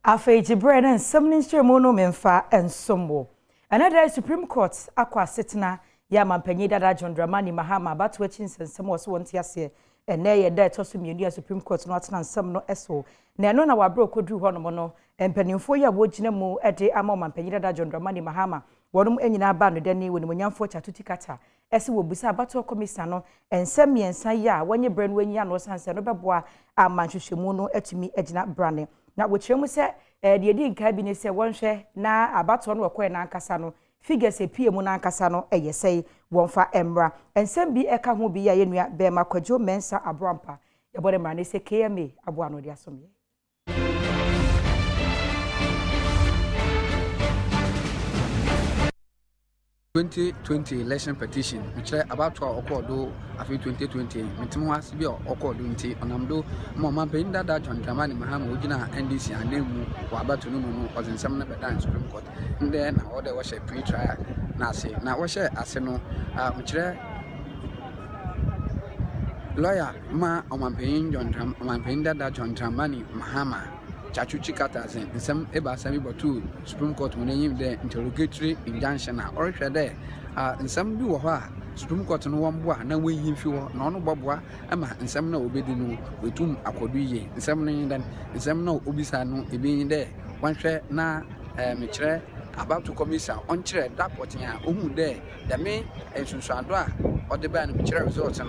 Afeji Bren and some mono memfa and sombo. Another Supreme Court aqua sitna Yaman Penida John Dramani Mahama about wetchins and some was one tiase and nay a dead Tossum Supreme Court not and some no eso. Nanona wa broke could do honomono and Peninfoya Wojinamo at the Amom and Penida John Dramani Mahama. One enina banu deni when we for chatutikata. Esi will be sabato commisano and send me and say ya when your brain when yan was answer no beboa a manchushimuno etimi edina brane. Na wochemu se de edi cabinet se wonhwe na abato no kwe na ankasa no figures epie mu na ankasa no eyesei wonfa emra ensem bi eka ho bi ya yenua be makwajo mensa abrampa yebode mrane se KMA abo ano de asomye 2020 election petition which about to occur do after 2020 metim was be occur do nti onamdo mama penda da John Dramani Mahama ogina NDC anemu wa about no no ozensem na beda Supreme Court then na order was pre-trial na say na wo share ase no which lawyer ma omampenda da John Dramani Mahama Chachuchi Katas and some Eba Sami Batu, Supreme Court when they the interrogatory injunction or there. And some do Supreme Court no one boy, no way if you no Bobwa, Emma, and some no obedient with whom I could be, and some then, and some no Ubisano being there. One share na Mitre about to commission on chair that what there, the main and Susandra or the band which results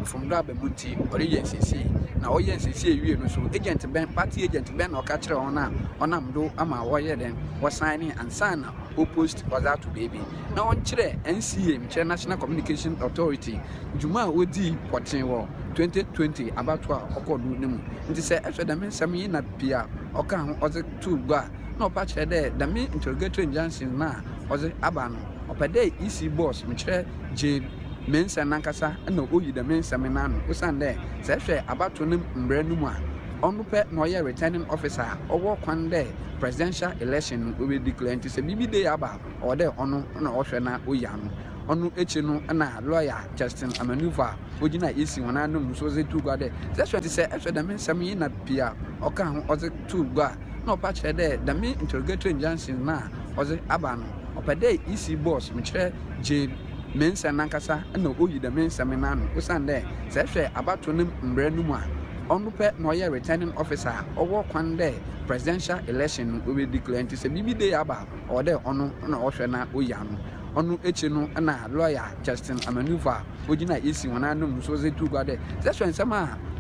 from Rabbe Munti or agency. Now, agency, you so agent Ben, party agent Ben or catcher on Amdo, Ama Wire then was signing and sign who post was out to baby. Now on Chile, NCA, National Communication Authority, Juma Odi, Potin 2020 about 12 or do them. It is after the men some in at Pia or come or the two bar. No patch there, the main interrogatory injunction now was the Abano or per day EC boss, Mitre J. Mensa Nankasa and no Uyi the Mensa Menano, who stand there, say about to name Mbrenuma. On pet Noya returning officer or walk one day, presidential election will be declared to say Midday Abba or there on Oshana Uyano. On Echino and a lawyer, Justin a maneuver, Ujina Isi when I know so they two got there. That's what he said after the Mensa Mina Pia or come or the two bar. No patch there, the main interrogatory injunction now was the Abano or per day EC boss, Mitre J. Mensa Nankasa and no Uyi the Mensa Menano, who stand there, say about to name Mbrenuma. On pet Noya returning officer or walk one day, presidential election will be declared to say Midday Abba or there on Oshana Uyano. On Echino and a lawyer, Justin a maneuver, Ujina Isi when I know so they two got there. That's when some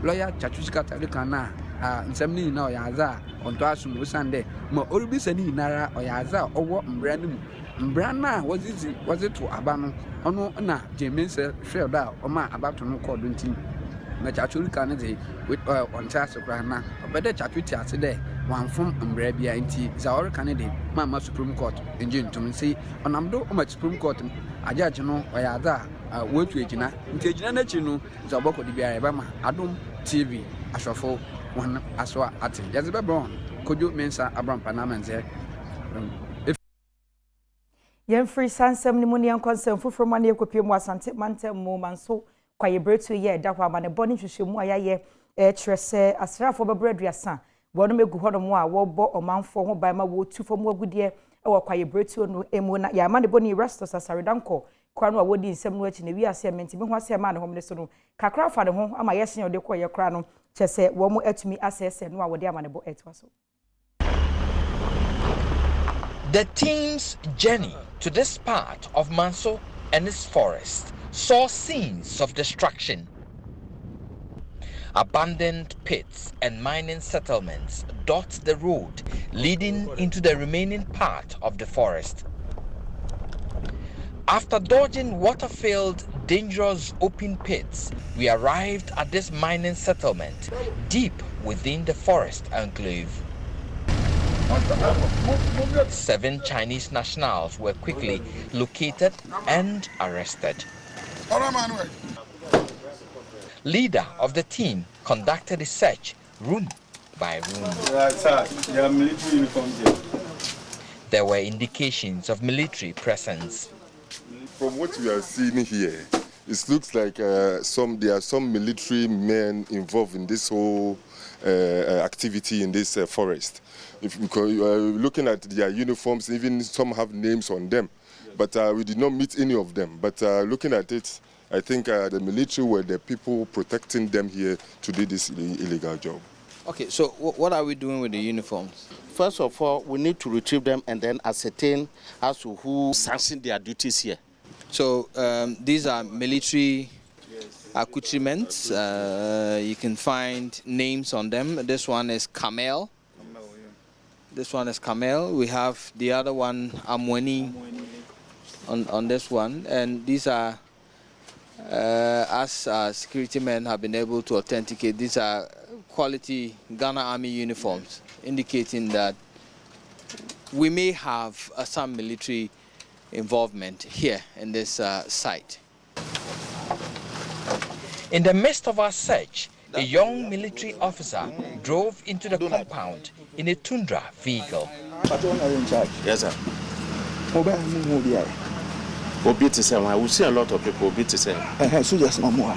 lawyer Chachuska Tarikana, and some now Yaza on Twasum Sunday, more Urbisani Nara or Yaza or what Mbrenum. Brana was it to Abano, ono na James shelled out or ma about to no call dunting. Much actually Canada with on Chassa Grana, or better Chacutia today, one from Umbrabia in tea, Zaur Canada, Mamma Supreme Court, in June to see on Amdo, much Supreme Court, a judge no, or Yaza, a word to Ejina, Intelligent Chino, Zaboko de Biarabama, Adom TV, Ashafo, one Aswa at Yazaba Brown, could you mensa Abram Panaman? Yen free sansem ni muni an concern fufro mane ekopie mu asante mantem mu manso kwaye bretu ye da kwa mane boni hwehwemu ayaye kyerese asrafo bebreduasa bono megu hono mu a wo bo omanfo ho ban ma wo tufo mu agudie e wo kwaye bretu no emu na ya mane boni restos asaridanko kwa no a wodi nsem no achi na wi ase menti me ho ase ma ne homne so no kakra fa ne ho ama yesen ode ko ye kra no kyerese wo mu atumi asese no a wodi amane bo etwa so. The team's journey to this part of Manso and its forest saw scenes of destruction. Abandoned pits and mining settlements dot the road leading into the remaining part of the forest. After dodging water-filled, dangerous open pits, we arrived at this mining settlement deep within the forest enclave. 7 Chinese nationals were quickly located and arrested. Leader of the team conducted a search room by room. There were indications of military presence. From what we are seeing here, it looks like there are some military men involved in this whole activity in this forest. Because looking at their uniforms, even some have names on them, but we did not meet any of them. But looking at it, I think the military were the people protecting them here to do this illegal job. Okay, so what are we doing with the uniforms? First of all, we need to retrieve them and then ascertain as to who sanctioned their duties here. So these are military accoutrements. You can find names on them. This one is Camel. This one is Camel. We have the other one, Amweni, on this one. And these are, as security men have been able to authenticate, these are quality Ghana Army uniforms, indicating that we may have some military involvement here in this site. In the midst of our search, a young military officer drove into the compound in a Tundra vehicle. Yes, sir. Obi to say, I will see a lot of people obi to say. So just no more.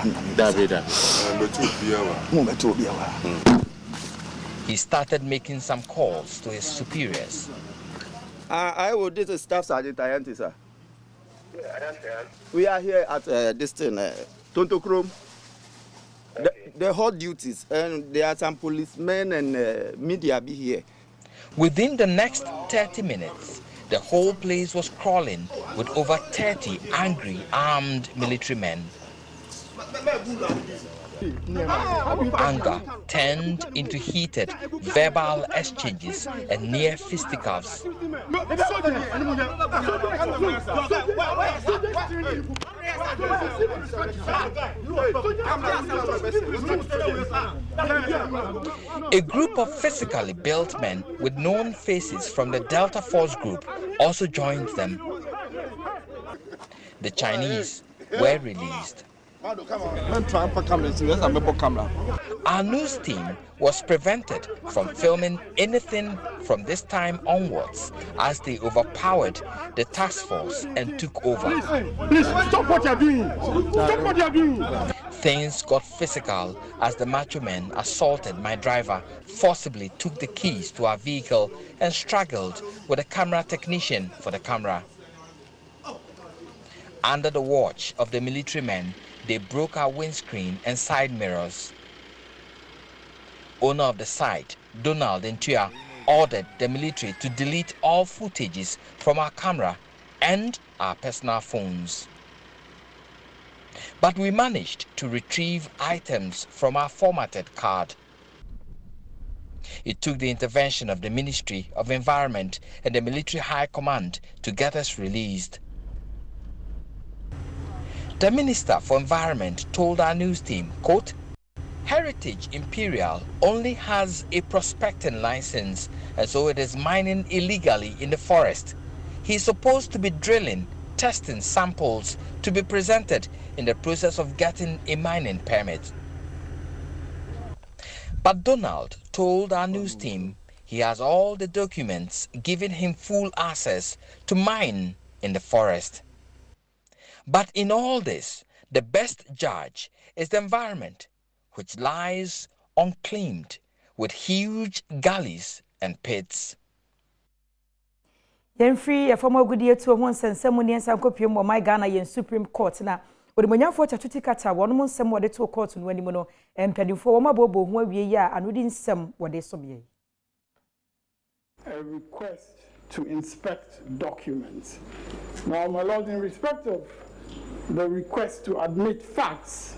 He started making some calls to his superiors. I will do the staff sergeant, sir. We are here at this thing, Tontokrom. The hot duties, and there are some policemen and media be here. Within the next 30 minutes, the whole place was crawling with over 30 angry, armed military men. Anger turned into heated verbal exchanges and near fisticuffs. A group of physically built men with known faces from the Delta Force group also joined them. The Chinese were released. Our news team was prevented from filming anything from this time onwards as they overpowered the task force and took over. Please stop what you're doing. Stop what you're doing. Things got physical as the macho men assaulted my driver, forcibly took the keys to our vehicle and struggled with a camera technician for the camera. Under the watch of the military men, they broke our windscreen and side mirrors. Owner of the site, Donald Ntua, ordered the military to delete all footages from our camera and our personal phones. But we managed to retrieve items from our formatted card. It took the intervention of the Ministry of Environment and the Military High Command to get us released. The Minister for Environment told our news team, quote, Heritage Imperial only has a prospecting license, and so it is mining illegally in the forest. He is supposed to be drilling, testing samples to be presented in the process of getting a mining permit. But Donald told our news team he has all the documents giving him full access to mine in the forest. But in all this, the best judge is the environment, which lies unclaimed with huge gullies and pits. Yen free a former good year to a one ceremony and Sankopium or my Ghana yen Supreme Court now. But when you for Chatutikata, one month some what they took court and when you know, and penny for my bobo, where we are, and within some what they saw me. A request to inspect documents. Now, my Lord, in respect of the request to admit facts,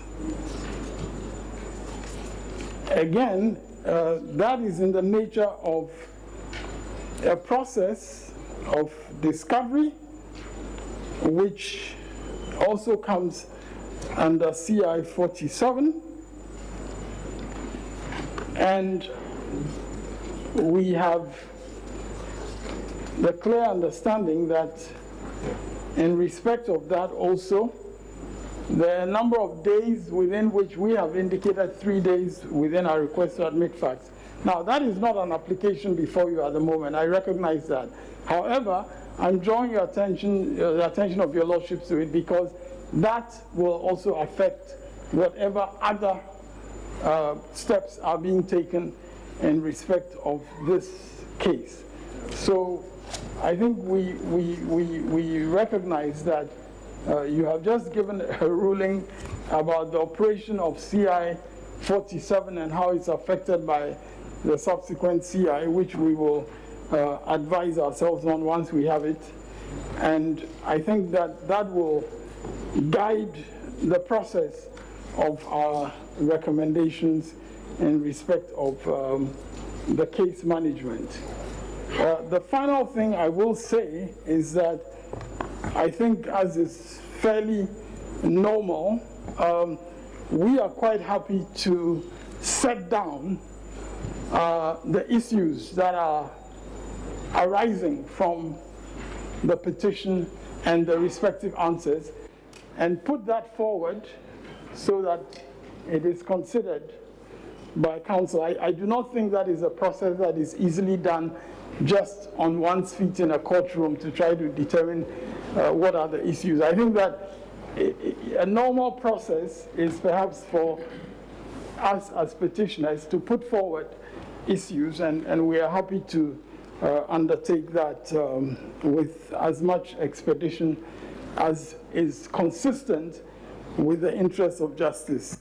again, that is in the nature of a process of discovery, which also comes under CI 47, and we have the clear understanding that in respect of that also, the number of days within which we have indicated 3 days within our request to admit facts. Now, that is not an application before you at the moment. I recognize that. However, I'm drawing your attention, the attention of your lordships to it, because that will also affect whatever other steps are being taken in respect of this case. So I think we recognize that you have just given a ruling about the operation of CI 47 and how it's affected by the subsequent CI, which we will advise ourselves on once we have it. And I think that that will guide the process of our recommendations in respect of the case management. The final thing I will say is that I think, as is fairly normal, we are quite happy to set down the issues that are arising from the petition and the respective answers and put that forward so that it is considered by council. I do not think that is a process that is easily done just on one's feet in a courtroom to try to determine what are the issues. I think that a normal process is perhaps for us as petitioners to put forward issues, and we are happy to undertake that with as much expedition as is consistent with the interests of justice.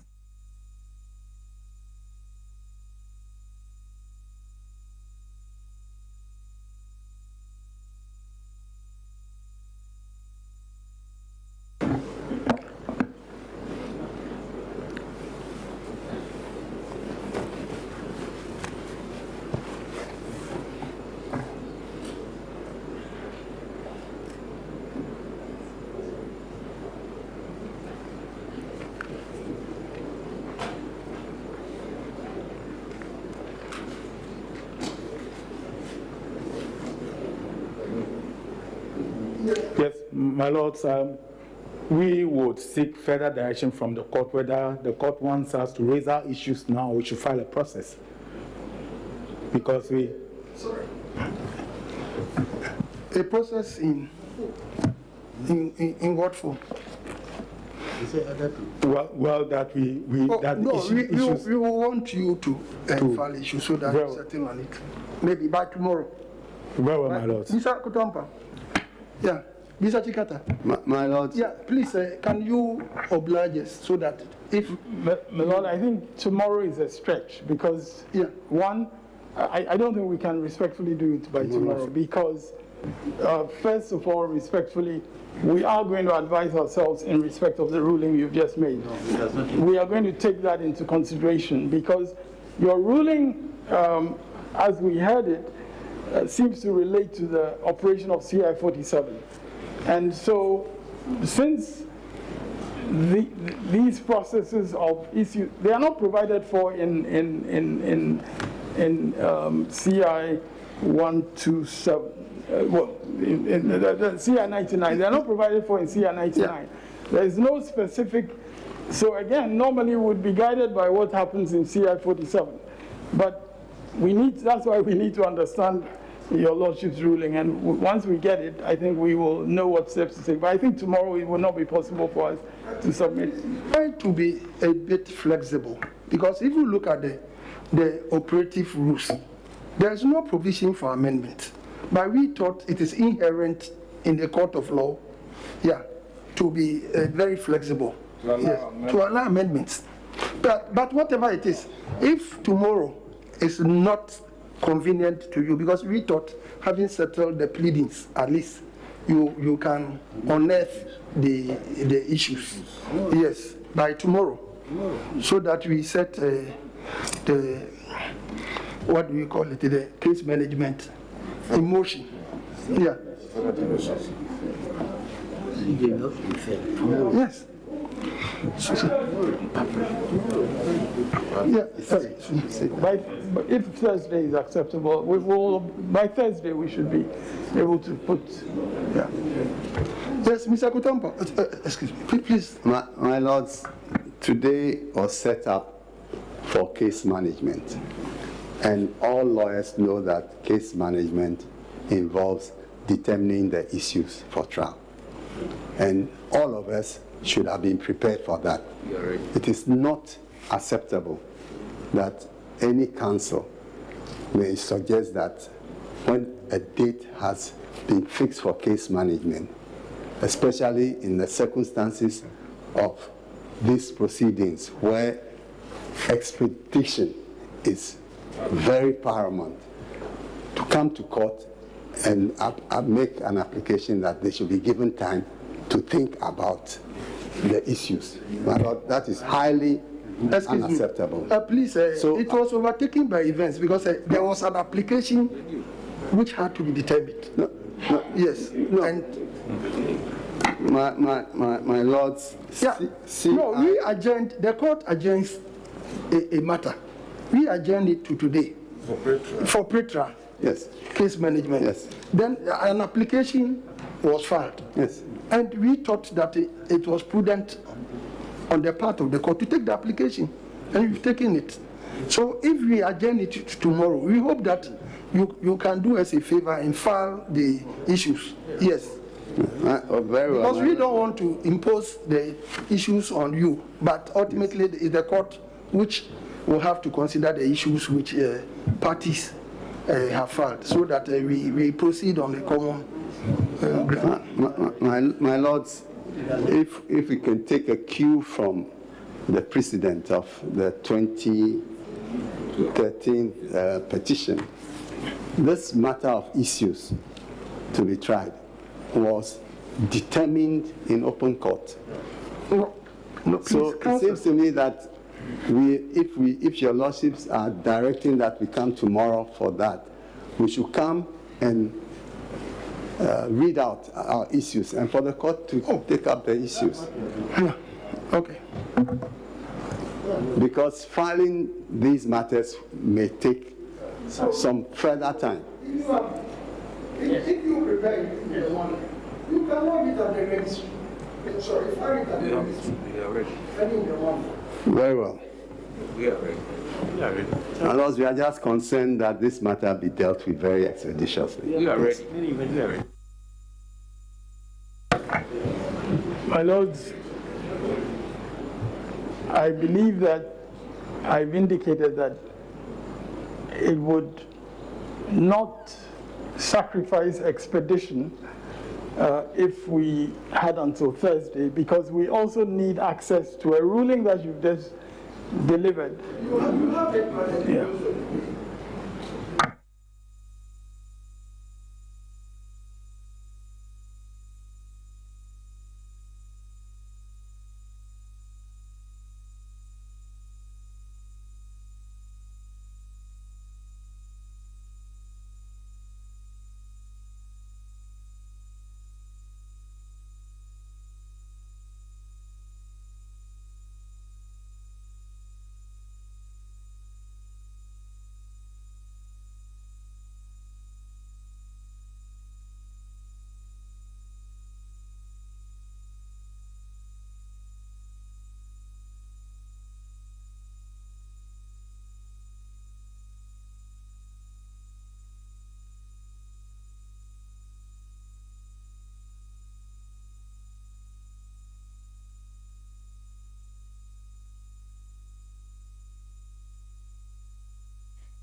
Yes, my lords, we would seek further direction from the court whether the court wants us to raise our issues now or we should file a process. Because we... Sorry. A process in what form? Well, that we want you to file issues so that we settle on it. Maybe by tomorrow. Well, my lords. Mr. Kutompa. Yeah. Mr. Chikata. My lord. Yeah, please, can you oblige us so that if... My lord, I think tomorrow is a stretch because, one, I don't think we can respectfully do it by tomorrow because, first of all, respectfully, we are going to advise ourselves in respect of the ruling you've just made. We are going to take that into consideration because your ruling, as we heard it, seems to relate to the operation of CI 47. And so, since these processes of issues, they are not provided for in CI 127, the CI 99, they are not provided for in CI 99. There is no specific, so again, normally we would be guided by what happens in CI 47. But that's why we need to understand your lordship's ruling, and once we get it, I think we will know what steps to take. But I think tomorrow it will not be possible for us to submit. Try to be a bit flexible, because if you look at the operative rules, there's no provision for amendment. But we thought it is inherent in the court of law, to be very flexible, to allow amendments. But whatever it is, if tomorrow is not convenient to you, because we thought having settled the pleadings, at least you can unearth the issues, by tomorrow, so that we set the, what do we call it, the case management in motion. Yes. But if Thursday is acceptable, by Thursday we should be able to put. Yes, Mr. Kutampa. Excuse me, please. My lords, today was set up for case management, and all lawyers know that case management involves determining the issues for trial, and all of us should have been prepared for that. It is not acceptable that any counsel may suggest that when a date has been fixed for case management, especially in the circumstances of these proceedings where expedition is very paramount, to come to court and make an application that they should be given time to think about the issues. That is highly unacceptable. Please, so, it was overtaken by events because there was an application which had to be determined. No, yes. No. And my lords. Yeah. We adjourned. The court adjourns a matter. We adjourned it to today. For pretrial. Yes. Case management. Yes. Then an application was filed. Yes. And we thought that it was prudent on the part of the court to take the application, and we've taken it. So if we adjourn it tomorrow, we hope that you can do us a favor and file the issues. Yes. Very well. Because we don't want to impose the issues on you, but ultimately it's the court which will have to consider the issues which parties have filed, so that we proceed on the common ground. My lords, if we can take a cue from the precedent of the 2013 petition, this matter of issues to be tried was determined in open court. So it seems to me that if your lordships are directing that we come tomorrow for that, we should come and read out our issues and for the court to take up the issues. Okay. Because filing these matters may take some further time. If you prepare the one, you cannot meet at the registry. Sorry, file it at the registry. We are ready. Very well. We are ready. Unless we are just concerned that this matter be dealt with very expeditiously. We are ready. We are ready. My lords, I believe that I've indicated that it would not sacrifice expedition if we had until Thursday, because we also need access to a ruling that you've just delivered. Yeah.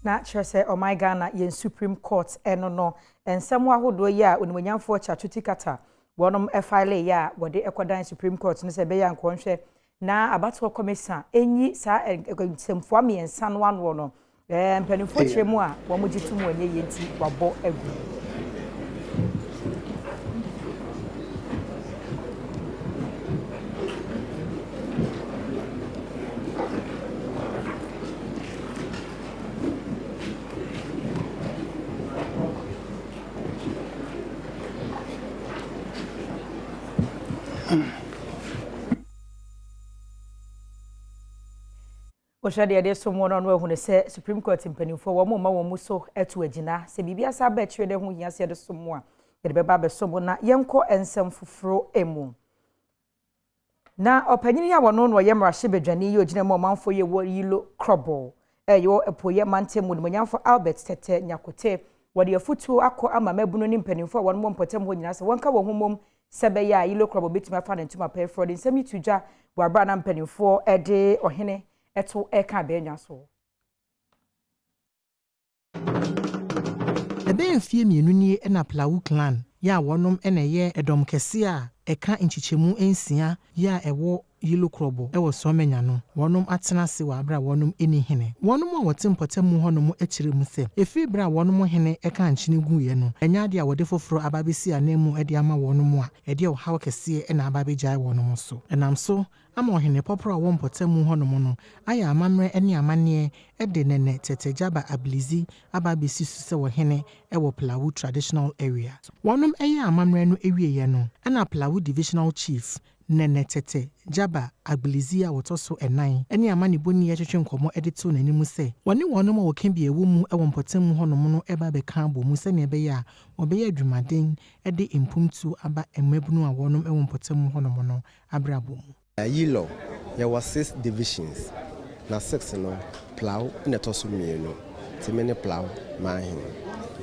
na kyerɛ oh my Ghana yen Supreme Court no ensɛm ahodo yi a onimonyamfo Kyatuti Kata wonom file ya wode ekodan Supreme Court no sɛ be ya nkonhwɛ na abato commission enyi sa nsɛmfo amiensa no ano no mpanimfo kyeremu a wo mogitu mu anye yenti wabɔ agu. Oshade de so mo no no ehune se Supreme Court mpanimfo wo ma wo muso etu agina se bibia sa ba twere de ho hia se de so mo a ye de beba be so mo na yenko ensem foforo emu na opanyini ya wono no ye mrahye bedwane ye ogina mo manfo ye wo yilo krobo yo epoye mantem mo nyamfo Albert Tete Nyakote wode afutu akọ ama mabuno ni mpanimfo wo no mpotem ho nyina se wonka wo homom sebe ya yilo krobo betumi afa na ntuma pay fraud nsem itudwa wabra na mpanimfo ede ohene eto eka be nya so. Ebe fie mienu nie na Plawu clan ya wonom na ye Adom Kasee a eka nchichemu ensia ya ewo yilo krobo ewo somenya no wonom atena se wa abra wonom eni hene wonom a wote mpotemu honom akire mu se efi bra wonom hene eka nchine guye no enya de a wode foforo ababesi anemu ede ama wonom a ede o haw kese na ababejai wonom so enam so ama ohene popro a wo mpotemu honom no aya amamre ene amane ede nene tete jaba abilizi ababesi su se wo hene ewo Plawu traditional area wonom eye amamre no ewieye no na Plawu divisional chief nene tete jaba abilizi a wotoso enan ene amane boni ye twetwe nkomo edito nanimu se woni wonom a woka bi ewu mu ewo mpotemu honom no eba be kan bo mu se ne be ya obeye adwumaden ede impumtu aba emabunu a wonom ewo mpotemu honom no abrabo mu yilo there was 6 divisions na 6 no Plawu na toso mienu timene Plawu mahin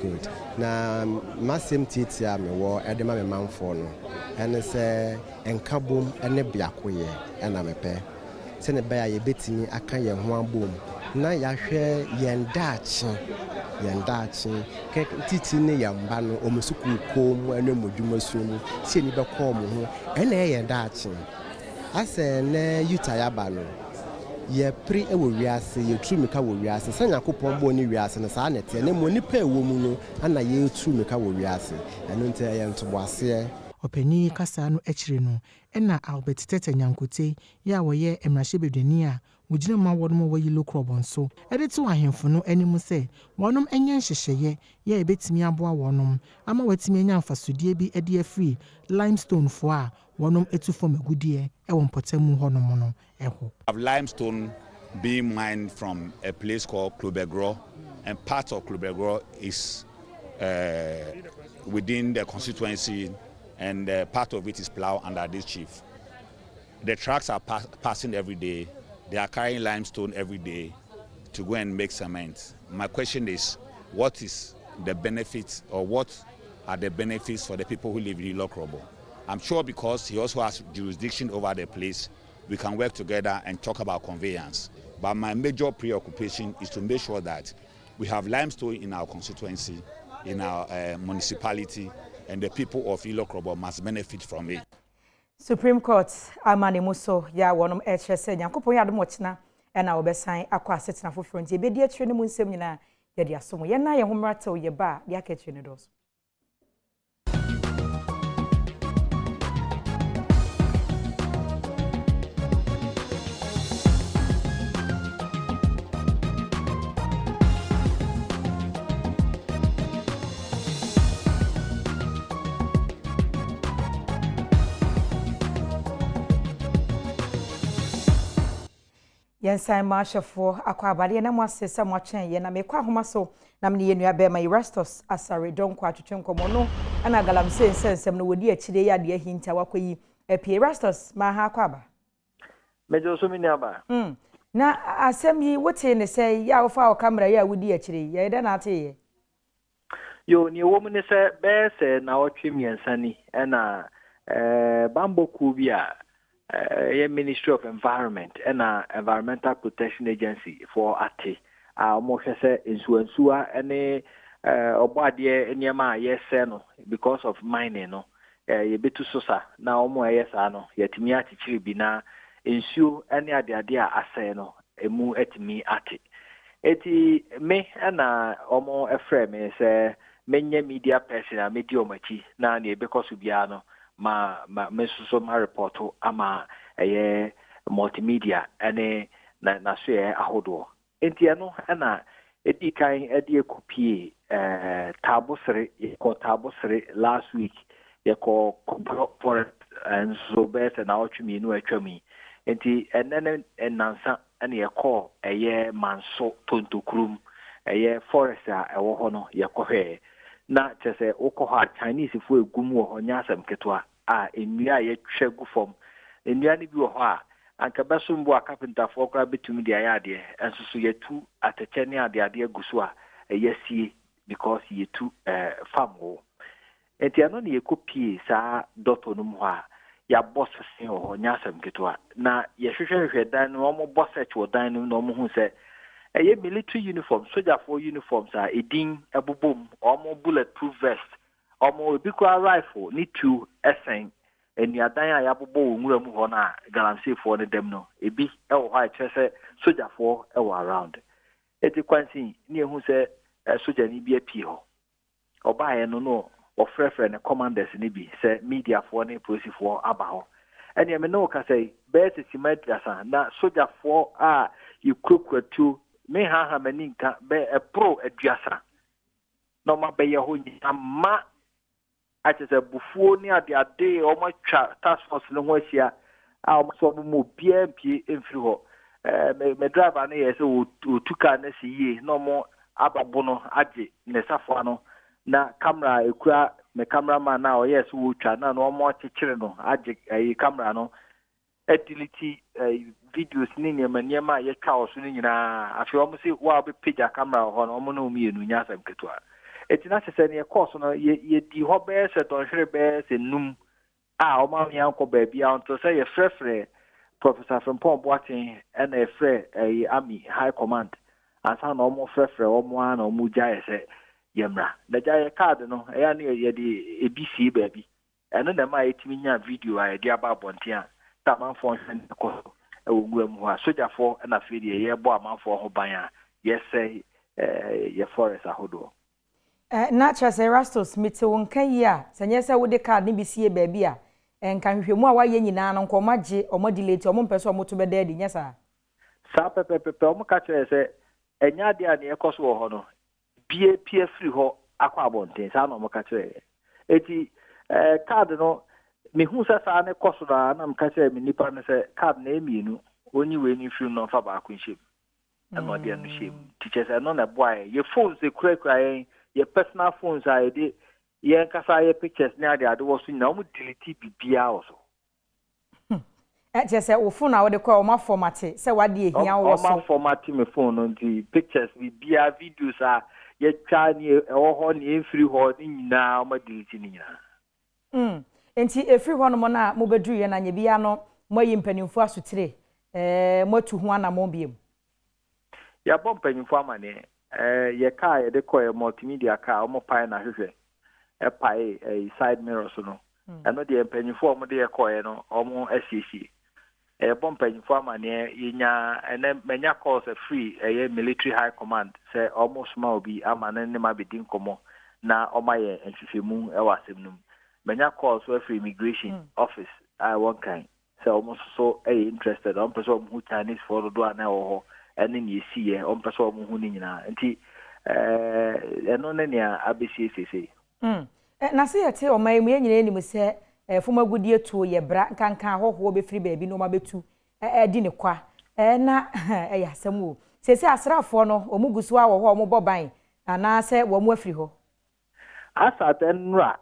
good na masem titia me wo edema me manfo no ene se enkabom ene biakoye ena mepe se ne baya ye betimi aka ye ho abom na ya hwe yendaachi ke titi ne yamba no omusuku kom ene modwumasumu se ni bekọ mo ho ene yendaachi ase ne yutayaba no ye pri ewo wiase ye trumika wo wiase sanya kopon bo ni wiase ne saa nete ne mo nipa ewo mu no ana ye trumika wo wiase eno nte ye ntoboase opani kasa no akire no ena Albert Tete Nyankote ya wo ye emrahye bedwani a wogina ma wonum wo yilo krobon so edete ahemfo no animu se wonum enye nhyehyeye ya ebetimi aboa wonum ama watimi anya mfasodie bi ede afri limestone fo a wonum etufo magudie ewo mpotemu honum no eho limestone being mined from a place called Klubegro, and part of Klubegro is within the constituency, and part of it is Plawu under this chief. The trucks are passing every day. They are carrying limestone every day to go and make cement. My question is, what is the benefits, or what are the benefits for the people who live in Ilokrobo? I'm sure because he also has jurisdiction over the place, we can work together and talk about conveyance. But my major preoccupation is to make sure that we have limestone in our constituency, in our municipality, and the people of Ilokrobo must benefit from it. Supreme Court amane muso ya wonom ehwese nyankopon ya adom ochina na obesan akwa asetena foforo nti ebedi atire ne mu nsem nyina ya de asomo ye na ye homrata oye ba ya ka atire ne dos. Yensan mashafo akwa abade na mwasesa mwachen ye na mekwa homa so na mne yenua be ma Erastus asare donko atwetwe nkomo no ana galamse nsensem no wodi akire ya de ahinta wakoyi apie Erastus ma ha kwaba mejo so mini aba na asem yi wote ne se ya ofa o camera ya wodi akire ye de na ate ye yo ni wo mu ne se be se na otwe miensani na bambo ku bia Ministry of Environment and Environmental Protection Agency for ATE. Mo hwese insuansua ene obade enyema yese no because of mining no ye betu sosa na omo yesa no yetimi atichiri bi na insuo ene ade a ase no emu etimi ate eti me na omo efre me se menye media person media omachi na na because bia no ma mesuso ma reporto ama multimedia ene na so ahodo entiano na edikan edi ekopie tabosre last week yeko for and so better na otwemi no atwami enti enene enansa ene yeko manso tontokrum forest a ewo ho no yekohwe na chese ukoha Chinese fu egumu ho nyasam ketwa a enua ye twegu fom enua ni bi ho a anka besumbu a carpenter for kra betumi dia ya de ensusu yetu atechene ade agusu a yesie because yetu farm ho etiano ne yekopie sa doto no ho a ya boss sen ho nyasam ketwa na ye hwehwehwe dan no mo boss search wo dan no mo hu se military uniform, soldier for uniforms are a ding, a boom, almost bulletproof vest, almost a big rifle, need to assign, and your dying yabubo, Muramona, Galamsey for the demno, a big white chest, soldier for around. It's a quantity near who said a soldier need be a PO. Or by no, or friend and commanders in Ibi, said media for any police for about. And you may know, can say, best is Simetrasa, not soldier for you cook with two. Me ha maninka be a pro aduasa no ma be ye ho nyama ati se bufuo ni ade ade o ma twa task force no ho ahia a o so mo bia mpie emfiri ho me driver na ye se o tuka na si ye no mo ababo no age ne safo no na camera ekura me cameraman na o yes wo twa na no mo chekire no age camera no edility videos ni nyema ye twa so ni nyina afi o mo se wa be page camera ho no mo no mienu nya asem ketua etina se ne course no ye di ho be se don hwere be se num o ma mi anko ba bia onto se ye frefre Professor Frimpong Boatin and a frɛ army high command asa na omo frefre omo ana omo jaye se yemra da jaye card no ya na ye di ebisi baabi eno na ma etimi nya video a ye di aba bontia ta manfo hwen ko ewuam ho a soldier for na fie ye bo amanfo ho ban a ye say ye forest ahodo na chase Rastos mete won kan yi a senye se wo de card ni bisie baabi a enkan hwehwemu a waye nyina no nko magye omo delete omo mpese omo to be da di nya sa pepe omo ka kire se enya de a ne ekoso wo ho no pie free ho akwa abonten sa na omo ka kire eti card no me hu sa ne koso na na mka kire me nipa ne se card na emienu onyi we ni free no fa ba akunshim no de anu shim teachers no na boy ye phones e kura ye personal phones are de ye kasa ye pictures na de ade wo so na omo delete bibia also je se wo phone na wo de kwa o ma format se wade ehia wo so o ma format me phone no di pictures bibia videos a ye twa ni e ho ni enfiri ho ni nyina o ma delete ni nyina enti efiri ho no mo na mo bedru ye na nya bia no mo yi mpanimfo asotire mo tu ho ana mo biem ya bom mpanimfo amane ye car ye de ko multimedia car o mo pai na hwehwe e pai side mirror so no eno de mpanimfo o mo de ye ko ye no o mo asiesie bom mpanimfo amane yinya ene menya calls free military high command say almost ma obi amane ne ma bedin komo na o ma ye nhwehwemu e wasem num menya calls free immigration office I one kind say almost so interested on person who Chinese for do na ho ene ne si ye on person who ni nyina nti eno ne ne abesi sese na se yete o mai mu nyina ni mu se fuma gudie tuo ye bra kankan hoho be firi baabi no ma betu di ne kwa na ya samu sese asrafo no omugusu awo ho omuboban ana se wo mu afiri ho asatenra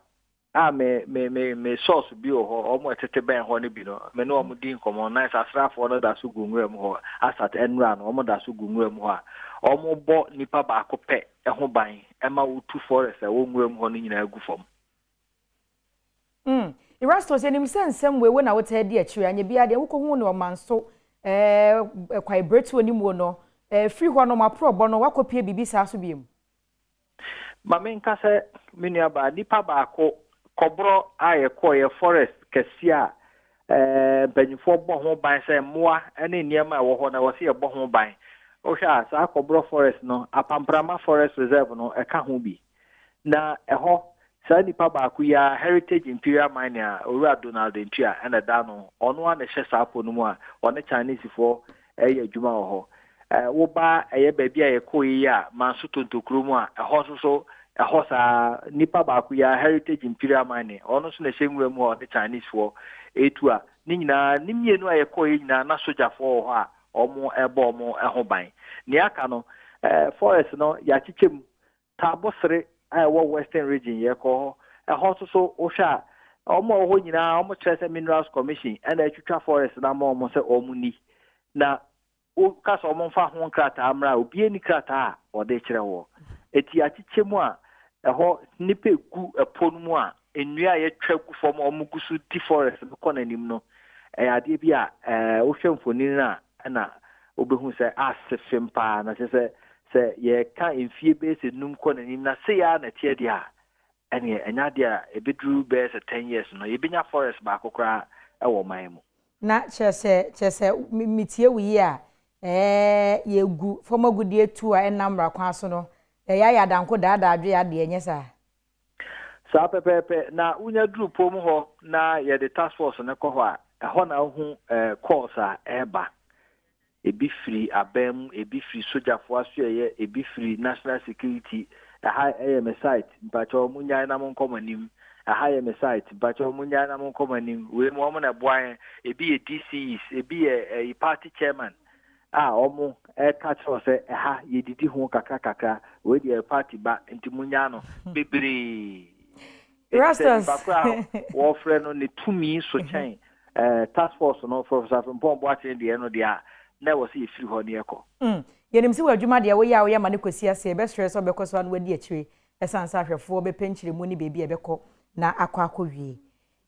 me source bi ho omo etete ben ho ne bi no me no omo din komo na asrafo no da so gunwem ho asatenra no omo da so gunwem ho a omo bo nipa ba akopɛ ho ban ema wutu forest a wo nwem ho no nyina agu fam Irastos enim sensem we na wote di akiri anya bia de woko hu ne omanso kwai bretu onimu no free ho no maprobo no wakopie bibi sa so biem mame nka se menua ba nipa ba ko kobro aye ko ye forest kesi a banyifo bo ho ban se moa ene niema wo ho na wo se ye bo ho ban o hwa sa kobro forest no apamprama forest reserve no e ka ho bi na eho sa nipa ba ku ya heritage imperial mine a owura Donald Ntua ena da no ono a ne hye sa apo no mu a one Chinese fo eye adwuma ho wo ba eye ba bia ye ko yi a manso tontokro mu a eho so eho sa nipa ba ku ya heritage imperial mine ono so na hyenwura mu a one Chinese fo etu a ni nyina ni mienu a ye ko yi nyina na soja fo ho a omo ebo omo eho ban ni aka no forest no ya chichem tabosre western region ye ko so osha omo ho nyina omo Treasure Minerals Commission and atwitwa forest na mo omo se omo ni na o ka so omo fa ho krata amra obi eni krata o de kire wo eti achichemu a eho nipa gu eponu mu a enua ye twagu fom omo gusu di forest ko nanim no ade bi a o hwemfoni na obehu sɛ asefem paa na sɛ ye kan mfie base num kɔ nanim na se ya na tie dia ene enya dia ebedru base 10 years no yebenya forest ba kokora ɛwɔ man mu na chese mitie wi a yegu former gudie tu a enamra kwa so no ya danko daadadwe ya de enye sa sa pepepe na unya dru pom ho na ye the task force ne kɔ ho a ɛhɔ na hu course a eba ebi free abem ebi free sojafo aso ye ebi free national security aha am site mpacho munya na mon komanim aha am site mpacho munya na mon komanim we mo mo na boan ebi ye DCs ebi ye party chairman omo catch us aha ye didi ho kakaka we the party ba nti munya no bebre Rastas wo frɛ no ne tumi so chen task force no Professor Mpombo aten de no dia na wo se yefiri ho ne ekɔ yenim se wadwuma de wo ya wo ya ma ne kosi ase be stress obekɔ so an wadi akire esansa ahwefo be penkyire mu ne bebi ebekɔ na akɔ wie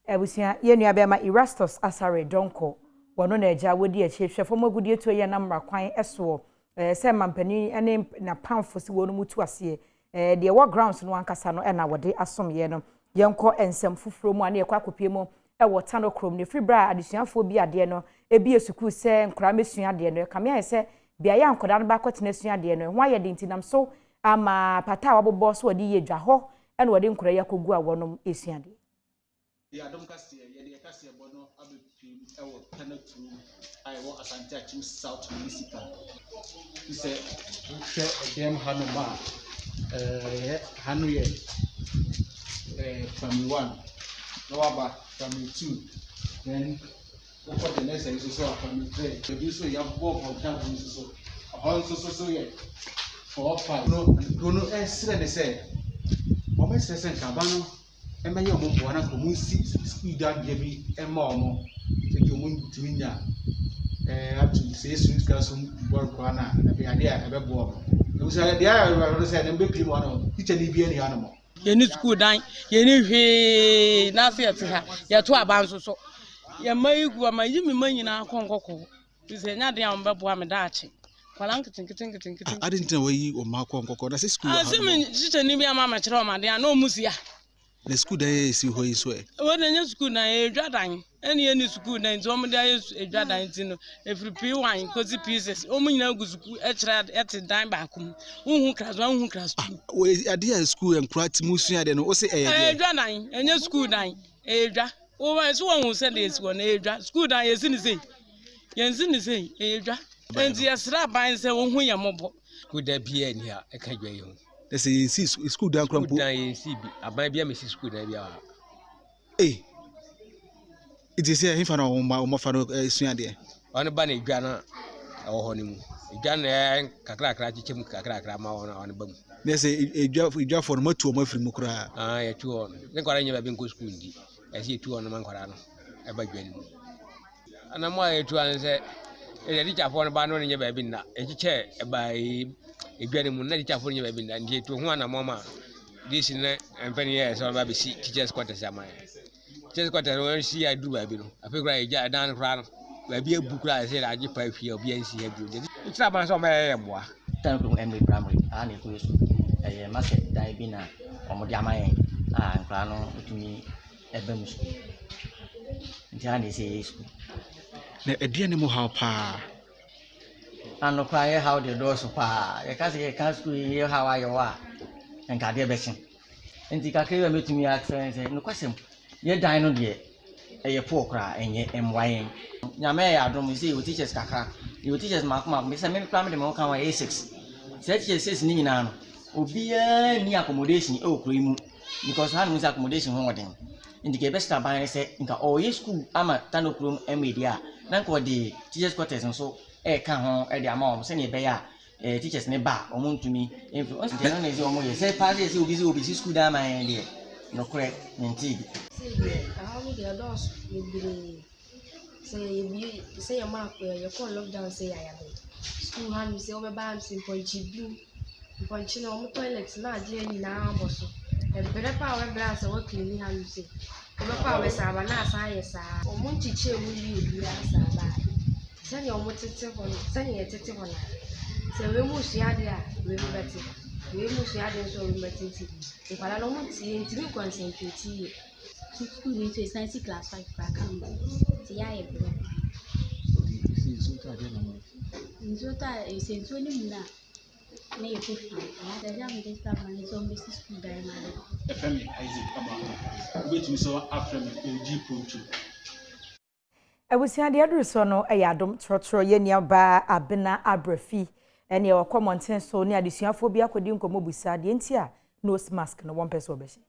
abusia ye nua be ma Erastus Asare Donko wono na agya wadi akire hwefo magudie to ye na mmra kwan eso se mampani ene na pamfo se wonu mutu ase de wo grounds no ankasa no na wode asom ye no yenko ensem fufuro mu ane ekɔ akopie mu ewo tano krom ne fribra adesuafo bi ade no ebi esukuu se nkura mesua ade no kame aye se bia ya nkoda no ba kɔtena sua ade no ho aye de ntinam so ama pata wabobɔ so wode ye dwa hɔ ene wode nkura yakogu a wonom esua ade ya Adom Kasee ye de Kasee bono abepim ewo penatru ayo Asante Achim South Municipal ise hwe dem hanoma hanu ye family 1 no aba family 2 then for the next is so family 3 the biso ya bo for camp so so ye for 5 no esre ne say o me sese nkaba no e me ye o mo bo na ko mu si speed that bi e ma o mo se di o mo timinya atu se su ska so bor kwa na be ade a be bo o so ade a ro se na be pim wa no teacher ni bi ani anamo yeni school dan yeni hwe na se yete ha yeto abanso so ye mayigu amayi mi manyina konkoko se nya de am bebo am daache kwala nkitin I didn't know we o ma konkoko na se school ha asemi teacher ni bi ama ma kire o ma de na o musia the school dan si ho yi so e wo na nya school na edwa dan ene yeni school na nti o mo de edwa dan ti no every P1 kozi pieces o mu nyina gu school e kire ete dan ba kum unhu class 1 unhu class 2 we ade a school en kura ti musua de no o se edwa dan enye school dan edwa o wa so won se de esi won edwa school dan yesi ni sei edwa enti yesra ban se wo hu yemobo ku da bia ni a e ka dwa yi ho they say see school dan krampo dan yesi bi aban bia me si school dan bia it is here if na o ma fa no sua de on ba na edwa na wo ho ni mu edwa na kakra chichem kakra ma wona on ba mu they say edwa for no matu o ma firi mu kura ya tu on ne kwara nya ba bi nko school ndi e se tu on man kwara no e ba dwa ni mu ana mo ayetu an se e di chafo no ba no nya ba bi na e chiche e ba edwa ni mu na di chafo nya ba bi na ndi to ho ana mo ma this ne empany ye so ba bi si teachers quarters ama teachers quarters no si ya du ba bi no afi kura e ja dan kura no ba bi ebu kura se da agi pa fie obi ansi ha bi o tira ban so ma ye boa tan ko emre primary ani ko yesu market dai bi na omo di amaye nkra no utumi ebe mu school nti ani se school na edie ne mo how pa ano kwa ye how the doors pa ye ka se ye ka school ye how aye wa nka de be sin nti ka kire metumi accent no kwasem ye dan no de eye po kra enye myn nyame ya Adom say you teachers kakra you teachers makoma me say me primary de mo kan wa A6 say teachers ni nyina no obia ni accommodation e okro mu because han mu accommodation ho woden indicate best ban say nka o ye school ama tanokrom media na nko de teachers quarters nso e ka ho e de ama o se ne be ya teachers ne ba o muntumi influence de no ne se o mo ye say pass say obi school da man de no correct nti how the adults will say your mark your call lockdown say I am school hand say over bam simple chibu punching on toilet na je ni na boso e bere pa we brass we clean hand say over pa we saba na sa yes o mun chiche mu ni bi asa ba sani omo tete ho sani ye tete ho na se we mu suade a we mu beti we mu suade so we beti nkwala no mo tie ntimi concentrate ye school ni to science class 5 pa kan ti ya ye bro nzota esentu ni muna na ye kofi na da jam de sta man so me school dai ma FM Isaac Aba wait me so after me OG Proto Abusia de aduru so no Adom trotro ye nia ba abena abrafi ene e komonten so ne adesuafo bi akodi nkomo busa de ntia nose mask no one person obeshi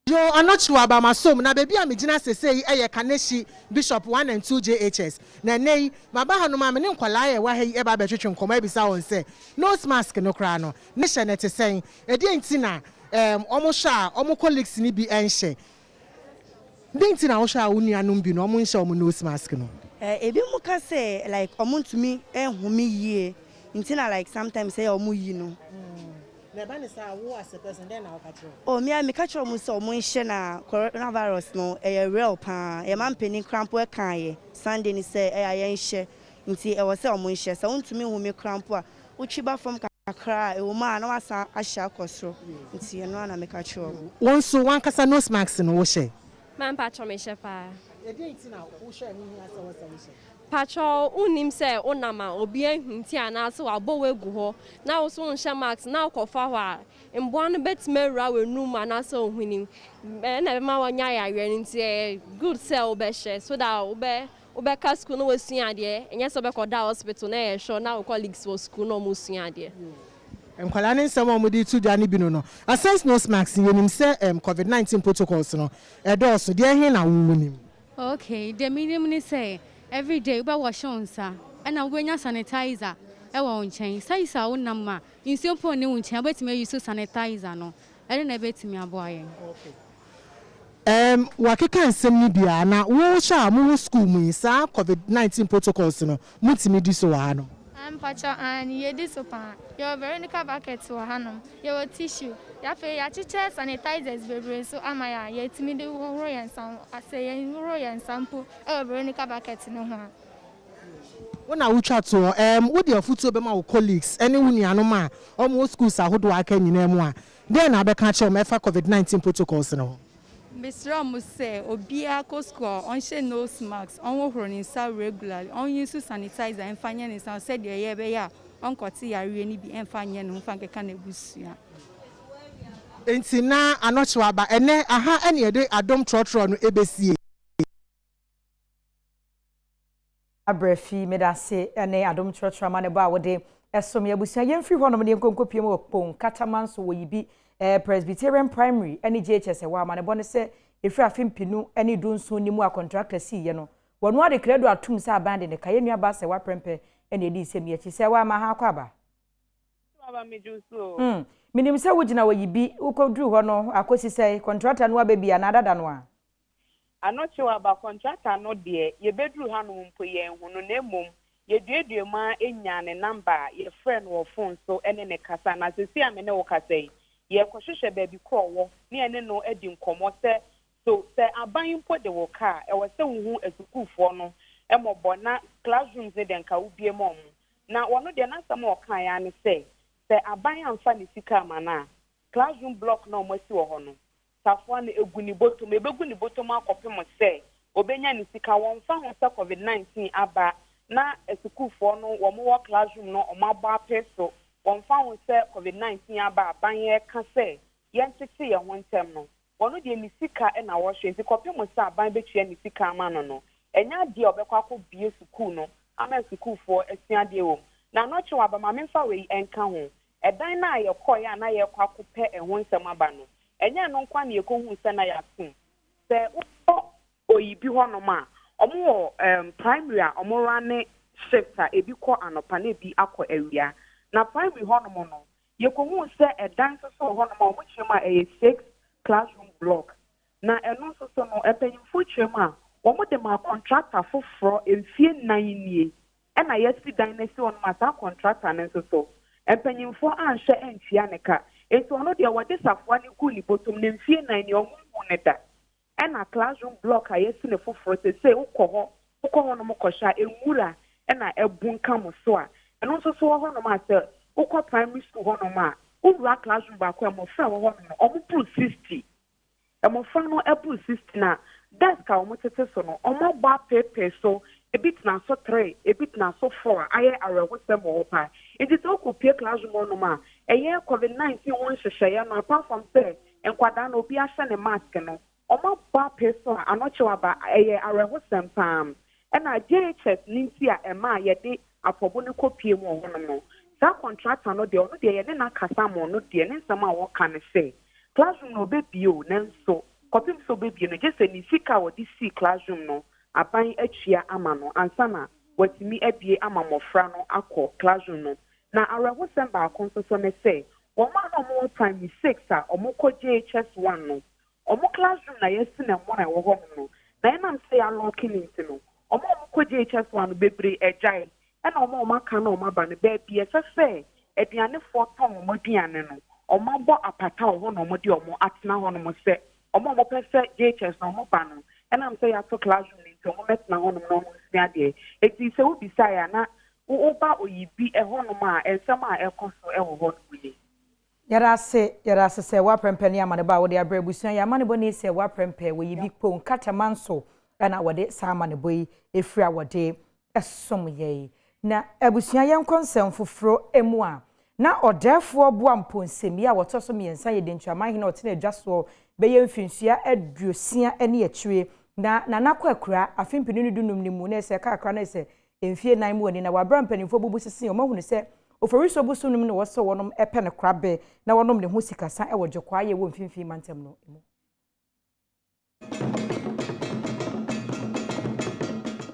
Yo anochwa aba masom na baby amigina sesei eye kaneshi Bishop 1 and 2 JHS na nei maba hanu ma me ne nkwala ye wa hei e ba betwetwe nkomo ebisa won se nose mask no kra no ne hye ne tesen e de ntina omo sha omo colleagues ni bi enhye de ntina wo sha wo nuanom bi no omo nhye omo nose mask no ebi mu ka say like omo ntumi ehumi yie ntina like sometimes say omo yi no oh, me catch you so much na coronavirus no real pa e man penny cramp we kan ye Sunday ni say yen hye nti e wo say omo hye so untumi hu me cramp a uchiba from kakra e wo ma na wasa ahya akosro nti e no na me catch you won so wan kasa nose mask no wo hye man patch me hye pa e dey ntina wo hye ni asa wo hye Pacho unim se onama obi ehunti anase wabo wegu ho na wo so nhye max na kofa ho a mboa no betmewura wenum anase ohunim na be ma wanya yawe nti good sell be hye so that obe ka school no wasua ade enye so be koda hospital na ye sure na colleagues wo school no musua ade enkwala ne nsem omudi tu dwa ne bi no access nose mask yenim se COVID-19 protocols no edo de hin na wunim okay the minimum ni say every day we wash on sa and we nya sanitizer e wo nchen sai sa wo nam ma nsuo po ne wo nchen betime use sanitizer no e na betime aboaye okay wakeka nsem ni bia na wo sha mu school mu sa COVID-19 protocols no mutimi di so wa no pacha and ye di so pa your Veronica bucket wa hanom your tissue ya fe ya chiche sanitizers bebre so amaya ye timi de wo yen sam ase ye wo yen sample e Veronica bucket no ho wona wo twa to wo de afutuo be ma wo colleagues ene wo nuanom a omo schools ahodo aka nyina mu a den na be ka che o mefa COVID-19 protocols no Mr. Muse obia ko school on she nose mask on wo horo ni sa regularly on use sanitizer en fanya ni sa said ye be ya on koti yare ni bi en fanya no fa nkeka na busua enti na anochwa ba ene aha ene de Adom trotro no ebesie abrafi medase ene Adom trotro ma ne ba wode esom ya busua yemfiri honom ne nkonkopiem opon katamanso wo yibi Presbyterian Primary ene JHS wa ma ne bone se efiri afimpinu ene dunso ni mu a contractor si ye no wonu ade credo atum se abande ne kaye nua ba se wa prempe ene di se mi se wa ma ha kwaba baba mejuso minim se wugina wo yibi ukodru ho no akosi se contractor no ababi anadada no a anoche wa ba contractor no de ye bedru hanu mpo ye hu no na mom ye duedue ma enya ne number ye friend wo phone so ene ne kasa na sesi amene wo kasa ye kohwehwe baby ko wo ne ene no edi nkomo se so se aban mpo de wo ka e wo se hu esukufo no e mobo na classrooms de nka ubie mom na wono de na sam o kan ya ne se aban amfa ne sika mana classroom block na omasi wo ho no safo na eguni botom ebeguni botom akopem se obenya ne sika wonfa ho se COVID-19 aba na esukufo no wo mo classroom no omaba peso wonfa ho se COVID-19 aba aban ye ka se yentete ye ho ntem no wono de ne sika e na wo hwe nti kopem se aban betue ne sika ama no enya de obekwa ko bie sukuu no ama sukufo asiade wo na no chewa ba mamemfa we enka ho edan na ye koya na ye kwa kope ehon nsem aba no enya no nkwa na ye kohu se na ya sun se oyibi ho no ma omo primary a omo rane shift a ebi ko anopa na ebi akọ awia na primary ho no no ye kohu se edan so ho no ma omo chema 6 classroom block na eno so no epanyimfo chema omo de ma contractor foforo emfie 9 nie ena yesi dan na si on ma sa contractor na so empanyimfo anhye entia ne ka enti ono de wode safo ne kuli botom ne mfie 9 ne omo ne da ena classroom block a yesi ne foforo se ukọ ho no mo kọsha enwura na ebun kam so a eno so so ho no ma say ukọ primary school ho no ma ura classroom ba ko mo fra ho no omo pu 60 mo fra no epu 60 na desk a omo tete so no omo ba paper so ebit na so 3 ebit na so 4 aye arewo sem ho pa it is o ko pie classroom no ma eye covid-19 won hyehyeye no apart from say enkwada na obi ahye ne mask no omo ba paper anoche wa ba eye arewo sem pam na JHS ninti a ema ye de afobo ne kopie mu ho no sa contractor no de ono de ye na kasa mo no de ne nsama wo kan say classroom no be bio nenso kopim so be bio no just ni sika wo di see classroom no aban atwia ama no ansana watimi abie ama mofra no akọ classroom no na arewo semba akonso so ne say wo ma no mo primary 6 a omukọ JHS 1 no omu classroom na yesi na mo na wo ho no na enam say unlocking into no omukọ JHS 1 bebre ejai na ọma ka na ọma ba ne ba bi efefe eduane fo ton ọmọ duane no ọma bo apata ho na ọmọ di ọmọ atena ho no mo se ọmọ pese JHS na ọmọ ba no na am say ya to classroom nti ọmọ metena ho no no si ade eti se obi sa ya na wo ba oyibi ho no ma ensem a ekoso ho no ye yarase se wa prempeni amane ba wo de abrabusuan ya amane bo ni se wa prempe wo yibi po nkatamanso na wo de sa amane bo yi efira wo de esom ye na abusua yen konsem foforo emu a na odefo boa mponsem ya wotoso miensa ye dentu amahin na otena adwaso be ye mfinsua aduosia ene akyire na nakwa akura afimpini no dunum ni mu na se ka akra na se emfie nan mu ani na wabra mpanimfo bubu sisi o mahunu se oforiso busunum ne woso wonom epe ne krabe na wonom ne ho sikasa e wojekwa ye wo mfimfi mantem no emu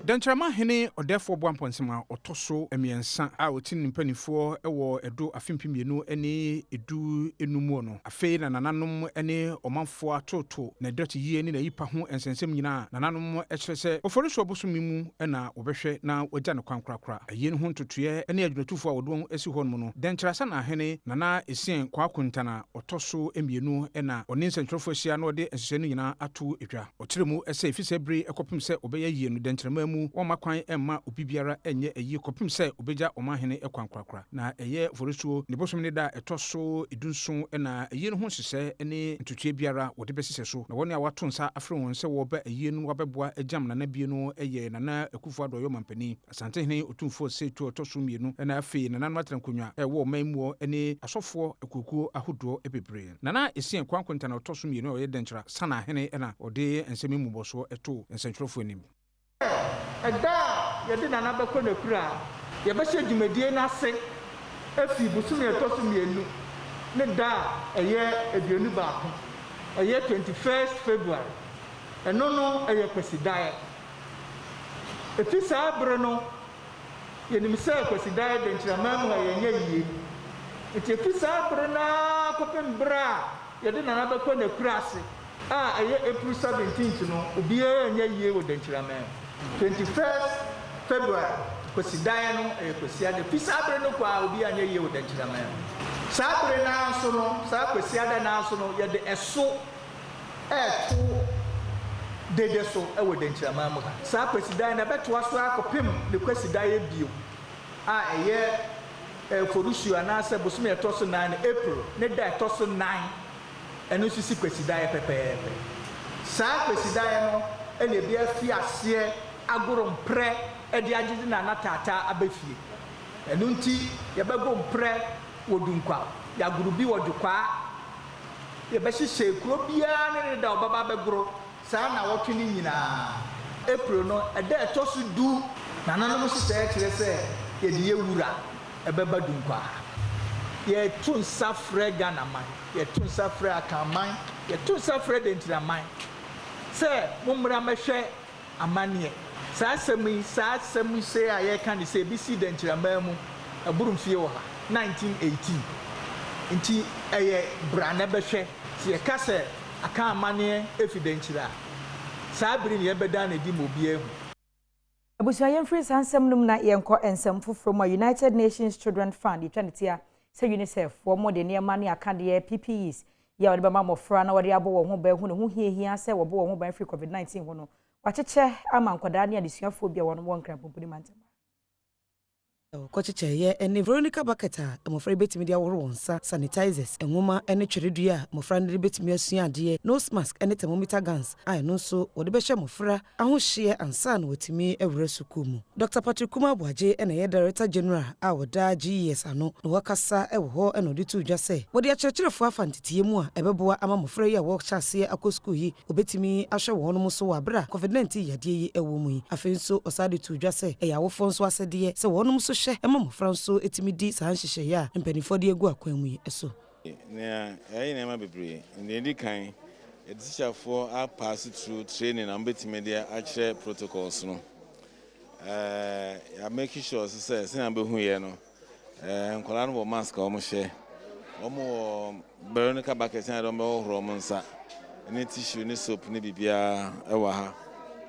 Dantrama hene odefo boamponsema otoso emiensa a otin mpanifo ewo edo afimpiemienu ene edu enumu no afei na nananom ene omanfo atoto na dot yie ni na yipa ho ensensem nyina nananom ekyerese oforiso bosumimu na obehwe na ogya ne kwankrakra aye ne ho ntotoye ene adwunatufo a wodon esi ho no no dantrasa na hene nana esien kwakuntana otoso emienu na oninsentrofo hia na ode ensensenu nyina ato edwa otiremu ese efisebri ekopim se obeye yie no dantrama mu woma kwan emma obibiara enye eyi kopim se obeja omahene ekwankrakra na eye forisuo ne bosom ne da etoso edunso na eyi no ho hyehyɛ ne ntutue biara wode besise so na woni a wato nsa afre won se wo ba eyi no wabeboa ejam na bie no eye nana akufo adoyo mampani asantehene otumfo se tu otoso mienu na afi nana matrankonwa wo manmuo ne asofo akukuo ahodo ebebre nana esien kwankonta na otoso mienu oyɛ denkyra sana hene na ode ensemi muboso eto ensentwerofo anim Eda yɛde nana bɛkɔ na kura yɛbɛhyɛ dwumadie n'ase efi busumi ɛtɔso mienu ne da ɛyɛ aduonu baako ɛyɛ 21st February ɛno no ɛyɛ kwasidaeɛ efi saa bere no yɛnim sɛ kwasidaeɛ de nkyerɛma mu a yɛnyɛ yie nti efi saa bere na kɔpem bere a yɛde nana bɛkɔ na kura ase a ɛyɛ April 17th no obiara nyɛ yie wɔ de nkyerɛma 21st February kwasidaeɛ no ɛyɛ kwasiada fi saa bere no kwa obi anya yie wɔ dankyerɛma saa bere na so no saa kwasiada na so no yɛde ɛso ɛto dede so ɛwɔ dankyerɛma mu ha saa kwasidaeɛ na bɛtoa so akɔpem ne kwasidaeɛ bio a ɛyɛ forisuo anaasɛ bosom ɛtɔ so 9 April ne da ɛtɔ so 9 ɛno nso si kwasidaeɛ pɛpɛɛpɛ saa kwasidaeɛ no ɛna ebi afi aseɛ agoro mprɛ ɛde agye na natata abafie ɛno nti yɛbɛgo mprɛ wodunkwa yagoro bi wodukwa yɛbɛhyehyɛ kuro biara ne da ɔbaba bɛgoro saa na wɔtwe ne nyinaa April no ɛda ɛtɔ so du nananom hyehyɛ kyerɛ sɛ yɛde yɛwura ɛbɛba dunkwa yɛto nsa frɛ Ghana man yɛto nsa frɛ akaman yɛto nsa frɛ dentiraman sɛ mommra mɛhwɛ amanneɛ saa asɛm yi sɛ a yɛka ne sɛ bisi dentiraman mu aburumfie wɔ ha 1918 nti ɛyɛ bra na bɛhwɛ sɛ yɛka sɛ aka amanneɛ efi dentira saa bere ne yɛbɛda na di mo bia hu abusua yɛmfiri sansɛm num na yɛnkɔ ensɛm foforo mu United Nations Children Fund yɛtwa ne tia sɛ UNICEF wɔ mo de nneɛma ne akadeɛ PPEs ya wode bɛma mɔfra na wode abɔ wɔn ho ban hu ne ho hiahia sɛ wɔbɔ wɔn ho ban free COVID-19 ho no wakyekyɛ ama nkwadaa ne adesuafoɔ bi a wɔn nkra pomponi mantem Kochiche ene Veronica Baketa amofra betimi dia woro wonsa sanitizers enwoma ene tweredua amofra ne betimi asua ade nose mask ene thermometer guns ai no so wode behye amofra ahohye ansa na wetimi ewre sukumu. Dr. Patrick Kuma Boaje ene ye Director General a woda GES ano no wakasa ewo ho ene odi tu dwa se wode akyerkyerefo afantitie mu a ebeboa ama amofra yi a wo kyase akosku yi obetimi ahwe wo no so wabra COVID-19 yade yi ewo mu yi afenso osade tu dwa se eyawofo nso asede se wo no so Emma Franso etimidi sa nhihye ya mpanifo de egu akwan mu eso na na bebre ndi kan teacher for are pass through training and betimi de akire protocols no ya make sure say na be hu ye no nkola no mask o mo hye o mo Veronica Bakese na do mo horo mo nsa ni tissue ni soap ni bibia ewa ha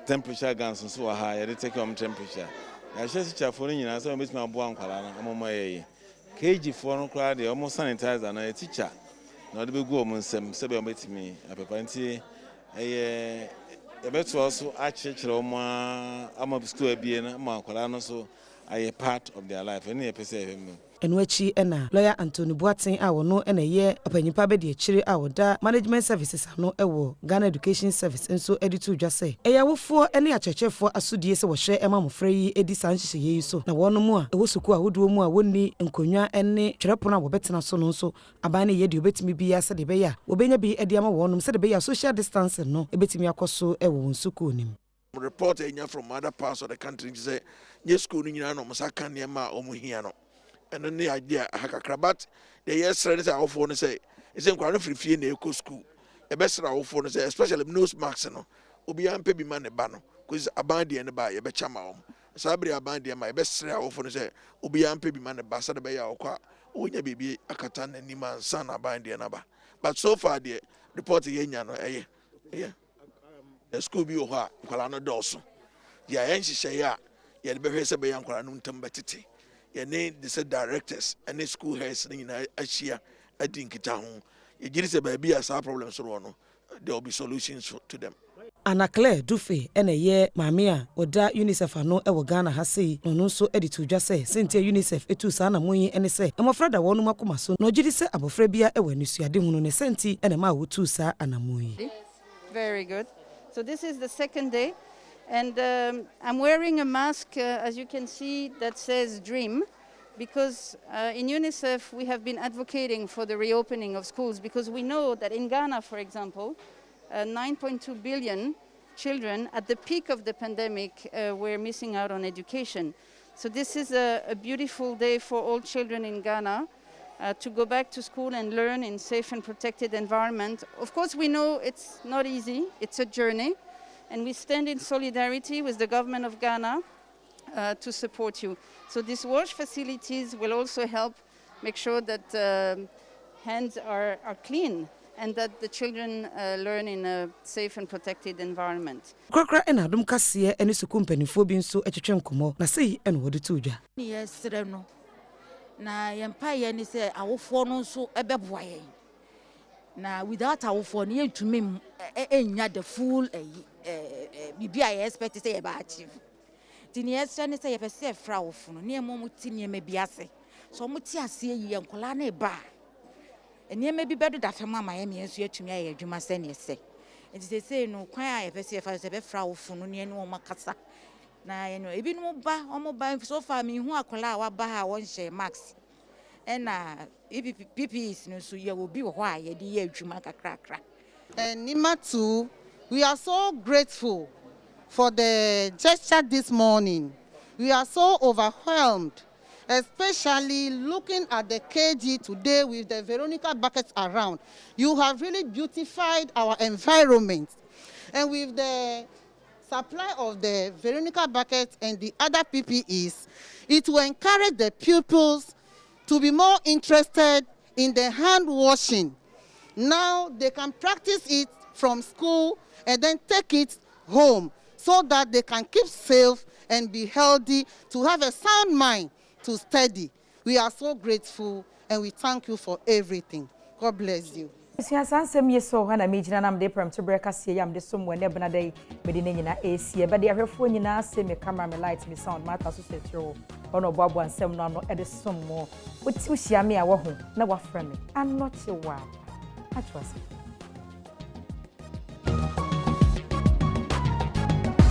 temperature guns nso wa ha ya take your temperature. I just for you, so miss my boy and my KG for no crowd, almost sanitizer and a teacher. Not the big woman, some met me. A papanti a better also at church or I'm up to being a Marcolano, so I a part of their life. Any episode. Enwechi ena lawyer Anthony Boatin a wono ena ye opanyipa be de akire a woda management services ano ewo Ghana Education Service enso editu dwase eyawofo ene akyerkyerefo asudie se wo hwe ema mofra yi edi sanhye yi so na wono mu a ewo suku ahodo mu a wonni nkonwa ene twerɛpono a wobetena so no so aban ne ye de obetimi bi ya se de be ya obenya bi edi ama wonom se de be ya social distancing no ebetimi akoso ewo nsuku onim. Report from other parts of the country say yes school nyina no msaka niema omuhia no and then the idea hakakrabat the yes ready our phone say is in kwano free na eco school e best our phone say especially nose masks no obi ampe bi man ba no cause abandi and ba ye be chama om sabri abandi ma e best our phone say obi ampe bi man ba sa de be ya okwa onya bibi akata na ni man san abandi na ba but so far the report yenya no the school bi oha kwala no doso ya yenhye ya ye be hwese be yan kwala no ntambetete ye ne the directors and the school heads in Asia adinkita ho ye giri se ba bi asa problems so no there will be solutions to them. Anna Claire Dufe ene ye maame a oda UNICEF ano e wo Ghana ha sei no so editu dwa se sentia UNICEF etu sa na moyi ene se amofra da wonu makoma so no giri se abofra bia e wanusuade hunu ne senti ene ma wo tu sa anamoyi. Very good. So this is the second day. And I'm wearing a mask, as you can see, that says DREAM, because in UNICEF we have been advocating for the reopening of schools, because we know that in Ghana, for example, 9.2 billion children at the peak of the pandemic were missing out on education. So this is a beautiful day for all children in Ghana to go back to school and learn in safe and protected environment. Of course, we know it's not easy, it's a journey. And we stand in solidarity with the government of Ghana to support you. So these wash facilities will also help make sure that hands are clean and that the children learn in a safe and protected environment. Krakra en Adom Kasee ene suku mpanifo bi nso etwetwe nkomo na sei ene wode tu dwa. Yes no. Na yempa ye ni se awofo no nso ebeboa ye. Na without awofo no yentumi enya the full bibia ye expect say ye ba achieve. Tini extra ni say ye pese fra awofo no ne mo muti ne ma biase. So muti ase yi enkola na ba. Eniema bi bedo da fema ma ye me enso atumi aye adwuma se ne se. Enti say no kwan a ye pese fa se be fra awofo no ne no makasa. Na ye no ebi no ba omo ba so far me hu akola a wa ba ha won share max. Ena PPPs no so ye obi wo ho a ye de ye adwuma kakrakra. Nima too, we are so grateful for the gesture this morning. We are so overwhelmed, especially looking at the KG today with the Veronica buckets around. You have really beautified our environment. And with the supply of the Veronica buckets and the other PPEs, it will encourage the pupils to be more interested in the hand washing. Now they can practice it from school and then take it home so that they can keep safe and be healthy, to have a sound mind to study. We are so grateful and we thank you for everything. God bless you. Sia sansem yeso ha na mejina nam de Premotobre Kasee yam de som wene bena dai mede ne nyina esi e bede ahwefo nyina se me camera me light me sound mata so setro ono boabo ansem no ano e de som mo uti uhia me a wo ho na wafra me anoche wa atwase